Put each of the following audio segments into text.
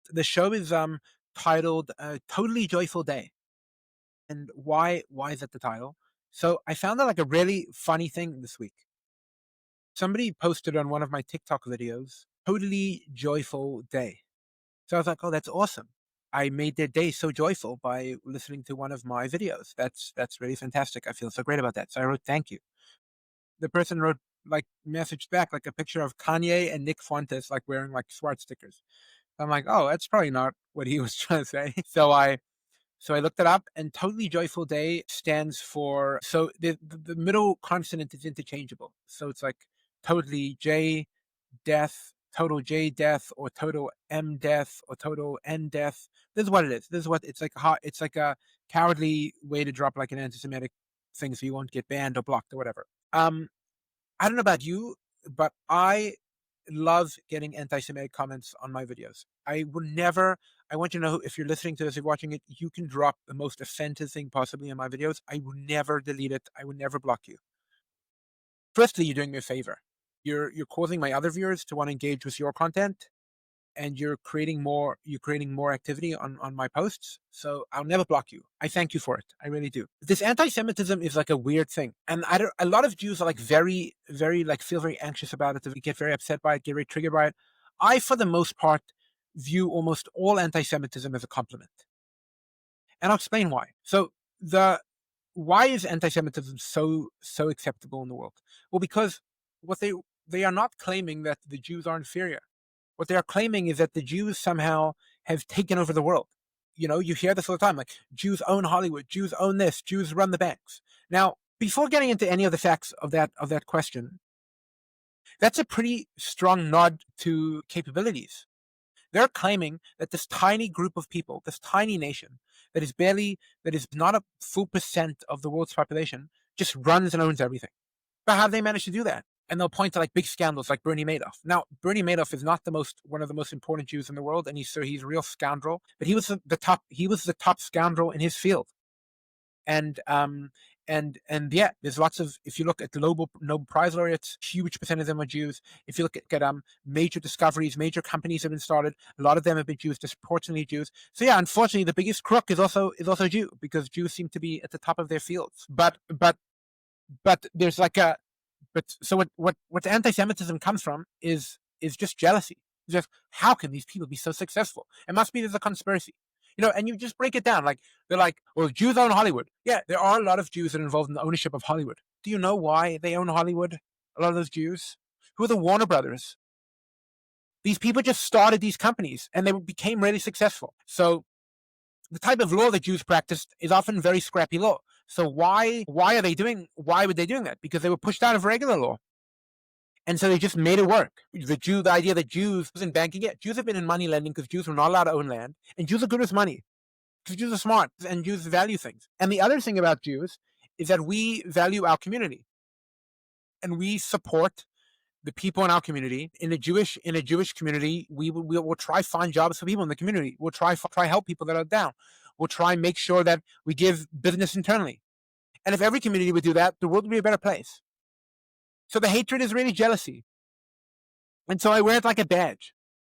The show is titled "Totally Joyful Day." And why is that the title? So I found out like a really funny thing this week. Somebody posted on one of my TikTok videos, "Totally Joyful Day." So I was like, "Oh, that's awesome! I made their day so joyful by listening to one of my videos. That's really fantastic. I feel so great about that." So I wrote, "Thank you." The person wrote like messaged back like a picture of Kanye and Nick Fuentes like wearing like smart stickers. I'm like, "Oh, that's probably not what he was trying to say." So I looked it up, and Totally Joyful Day stands for, so the middle consonant is interchangeable. So it's like totally J death, total J death, or total M death, or total N death. This is what it is. This is what it's like. It's like a cowardly way to drop like an anti-Semitic thing, so you won't get banned or blocked or whatever. I don't know about you, but I love getting anti-Semitic comments on my videos. I would never. I want you to know, if you're listening to this, if you're watching it, you can drop the most offensive thing possibly in my videos. I would never delete it. I would never block you. Firstly, you're doing me a favor. You're causing my other viewers to want to engage with your content, and you're creating more activity on my posts. So I'll never block you. I thank you for it. I really do. This anti-Semitism is like a weird thing, and a lot of Jews are like very, very like feel very anxious about it. They get very upset by it, get very triggered by it. I, for the most part, view almost all anti-Semitism as a compliment, and I'll explain why. So the why is anti-Semitism so acceptable in the world? Well, because what they are not claiming that the Jews are inferior. What they are claiming is that the Jews somehow have taken over the world. You hear this all the time, like Jews own Hollywood, Jews own this, Jews run the banks. Now, before getting into any of the facts of that question, that's a pretty strong nod to capabilities. They're claiming that this tiny group of people, this tiny nation, that is not a full percent of the world's population, just runs and owns everything. But how do they manage to do that? And they'll point to like big scandals like Bernie Madoff. Now, Bernie Madoff is not one of the most important Jews in the world, and he's a real scoundrel. But he was the top scoundrel in his field. And yeah, there's lots of, if you look at the Nobel Prize laureates, huge percent of them are Jews. If you look at major discoveries, major companies have been started, a lot of them have been Jews, disproportionately Jews. So yeah, unfortunately, the biggest crook is also Jew, because Jews seem to be at the top of their fields. But there's like a but so what anti-Semitism comes from is just jealousy. It's just, how can these people be so successful? It must be there's a conspiracy. And you just break it down. Like, they're like, well, Jews own Hollywood. Yeah, there are a lot of Jews that are involved in the ownership of Hollywood. Do you know why they own Hollywood? A lot of those Jews? Who are the Warner Brothers? These people just started these companies, and they became really successful. So the type of law that Jews practiced is often very scrappy law. So why would they doing that? Because they were pushed out of regular law. And so they just made it work. The idea that Jews in banking, yeah, Jews have been in money lending because Jews were not allowed to own land, and Jews are good with money because Jews are smart and Jews value things. And the other thing about Jews is that we value our community, and we support the people in our community. In a Jewish community, we will try find jobs for people in the community. We'll try help people that are down. We'll try make sure that we give business internally. And if every community would do that, the world would be a better place. So the hatred is really jealousy. And so I wear it like a badge.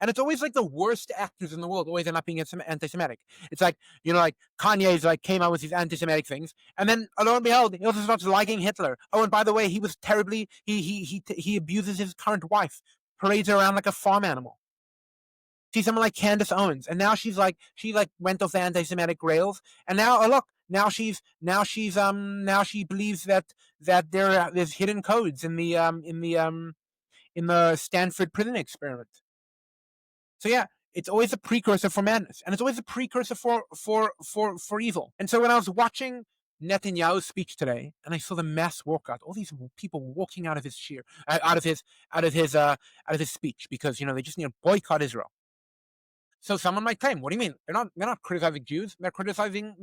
And it's always like the worst actors in the world always end up being anti-Semitic. It's like, like Kanye's like came out with these anti-Semitic things, and then lo and behold, he also starts liking Hitler. Oh, and by the way, he was terribly he abuses his current wife, parades her around like a farm animal. See someone like Candace Owens, and now she went off the anti-Semitic rails, and now look, now she believes that there's hidden codes in the Stanford prison experiment. So yeah, it's always a precursor for madness, and it's always a precursor for evil. And so when I was watching Netanyahu's speech today, and I saw the mass walkout, all these people walking out of his speech, because they just need to boycott Israel. So someone might claim, what do you mean? They're not criticizing Jews. They're criticizing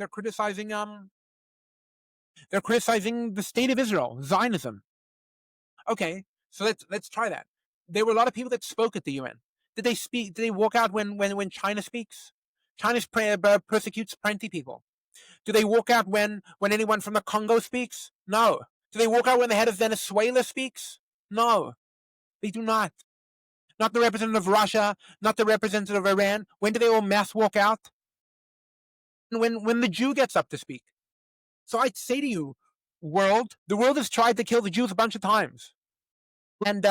the state of Israel, Zionism. Okay, so let's try that. There were a lot of people that spoke at the UN. Did they speak? Did they walk out when China speaks? China persecutes plenty people. Do they walk out when anyone from the Congo speaks? No. Do they walk out when the head of Venezuela speaks? No, they do not. not the representative of Russia, not the representative of Iran. When do they all mass walk out? When the Jew gets up to speak. So I'd say to you, the world has tried to kill the Jews a bunch of times. And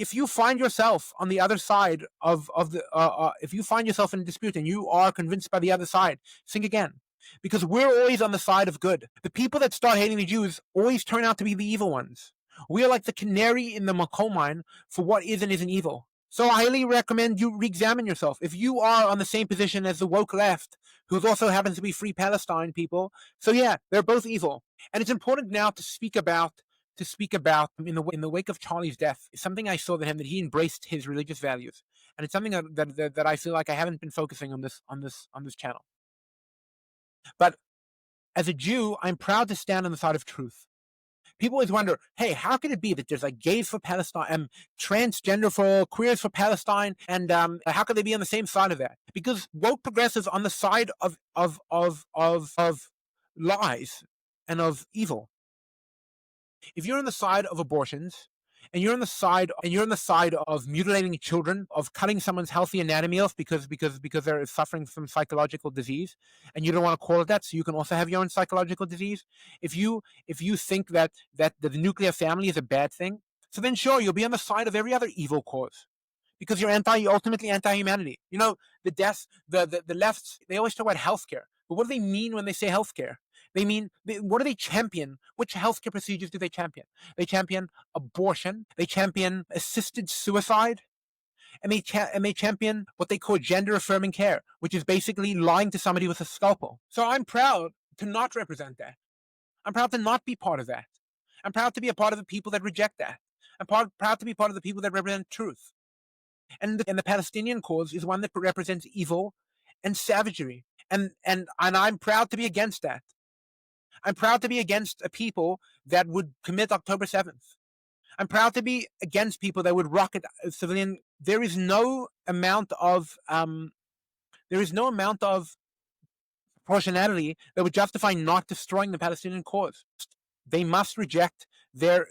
if you find yourself on the other side of the if you find yourself in a dispute and you are convinced by the other side, think again, because we're always on the side of good. The people that start hating the Jews always turn out to be the evil ones. We are like the canary in the coal mine for what is and isn't evil. So I highly recommend you re-examine yourself. If you are on the same position as the woke left, who also happens to be Free Palestine people, so yeah, they're both evil. And it's important now to speak about in the wake of Charlie's death, something I saw that he embraced his religious values, and it's something that I feel like I haven't been focusing on this channel. But as a Jew, I'm proud to stand on the side of truth. People always wonder, hey, how can it be that there's like gays for Palestine, transgender for queers for Palestine, and how could they be on the same side of that? Because woke progressives on the side of lies and of evil. If you're on the side of abortions, and you're on the side of mutilating children, of cutting someone's healthy anatomy off because they're suffering from psychological disease, and you don't want to call it that, so you can also have your own psychological disease. If you think that the nuclear family is a bad thing, so then sure, you'll be on the side of every other evil cause, because you're ultimately anti-humanity. You know, the lefts, they always talk about healthcare, but what do they mean when they say healthcare? They mean, what do they champion? Which healthcare procedures do they champion? They champion abortion. They champion assisted suicide. And they champion what they call gender-affirming care, which is basically lying to somebody with a scalpel. So I'm proud to not represent that. I'm proud to not be part of that. I'm proud to be a part of the people that reject that. I'm proud to be part of the people that represent truth. And the Palestinian cause is one that represents evil and savagery. And I'm proud to be against that. I'm proud to be against a people that would commit October 7th. I'm proud to be against people that would rocket a civilian. There is no amount of proportionality that would justify not destroying the Palestinian cause. They must reject their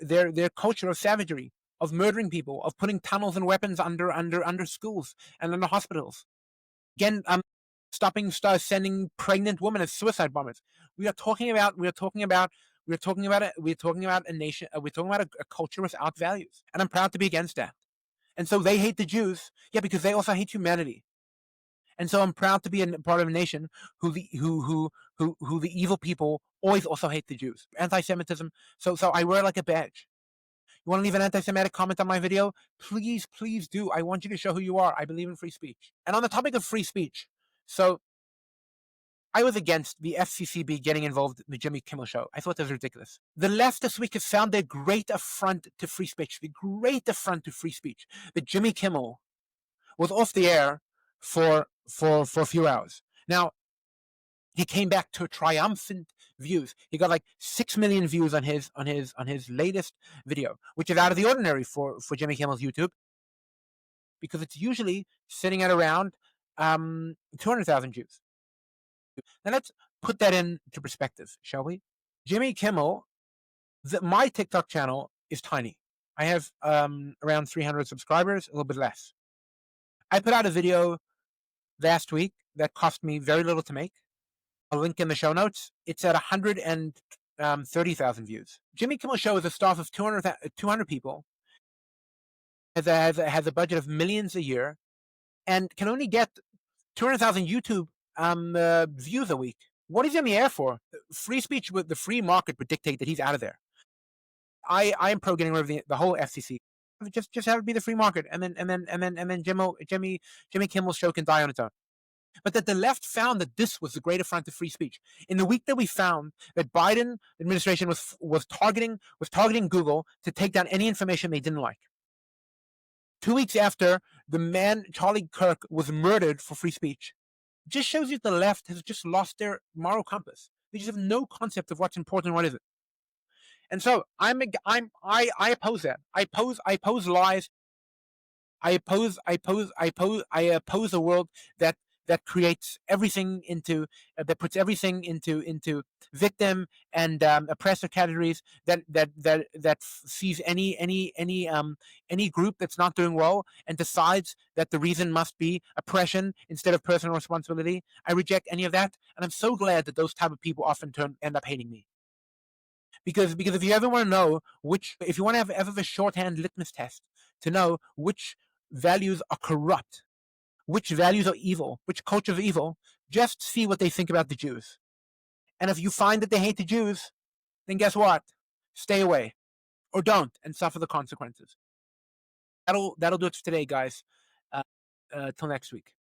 culture of savagery, of murdering people, of putting tunnels and weapons under schools and under hospitals. Again, sending pregnant women as suicide bombers. We're talking about a nation. We're talking about a culture without values, and I'm proud to be against that. And so they hate the Jews, yeah, because they also hate humanity. And so I'm proud to be a part of a nation who the evil people always also hate the Jews. Anti-Semitism. So I wear it like a badge. You want to leave an anti-Semitic comment on my video? Please do. I want you to show who you are. I believe in free speech. And on the topic of free speech, so I was against the FCCB getting involved in the Jimmy Kimmel show. I thought that was ridiculous. The left this week has found a great affront to free speech. That Jimmy Kimmel was off the air for a few hours. Now, he came back to triumphant views. He got like 6 million views on his latest video, which is out of the ordinary for Jimmy Kimmel's YouTube, because it's usually sitting at around 200,000 views. Now let's put that into perspective, shall we? Jimmy Kimmel, my TikTok channel is tiny. I have around 300 subscribers, a little bit less. I put out a video last week that cost me very little to make. A link in the show notes. It's at 130,000 views. Jimmy Kimmel Show is a staff of 200 people. Has a budget of millions a year, and can only get 200,000 YouTube views a week. What is he on the air for? Free speech with the free market would dictate that he's out of there. I am pro getting rid of the whole FCC. Just have it be the free market, and then Jimmy Kimmel's show can die on its own. But that the left found that this was the great affront to free speech. In the week that we found that Biden administration was targeting Google to take down any information they didn't like. 2 weeks after the man Charlie Kirk was murdered for free speech, just shows you the left has just lost their moral compass. They just have no concept of what's important and what isn't. And so I oppose that. I oppose lies. I oppose a world that that creates everything into that puts everything into victim and oppressor categories, that sees any group that's not doing well and decides that the reason must be oppression instead of personal responsibility. I reject any of that, and I'm so glad that those type of people often end up hating me. Because if you ever want to know if you want to have ever a shorthand litmus test to know which values are corrupt, which values are evil, which cultures are evil, just see what they think about the Jews. And if you find that they hate the Jews, then guess what? Stay away, or don't, and suffer the consequences. That'll do it for today, guys. Till next week.